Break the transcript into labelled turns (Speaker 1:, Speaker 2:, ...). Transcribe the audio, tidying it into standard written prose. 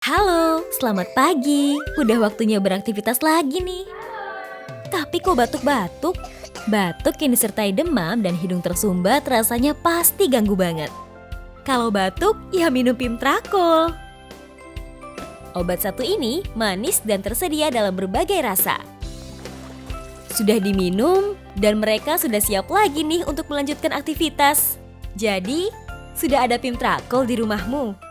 Speaker 1: Halo, selamat pagi. Udah waktunya beraktivitas lagi nih. Tapi kok batuk-batuk? Batuk yang disertai demam dan hidung tersumbat rasanya pasti ganggu banget. Kalau batuk, ya minum Pimtrakol. Obat satu ini manis dan tersedia dalam berbagai rasa. Sudah diminum dan mereka sudah siap lagi nih untuk melanjutkan aktivitas. Jadi, sudah ada Pimtrakol di rumahmu?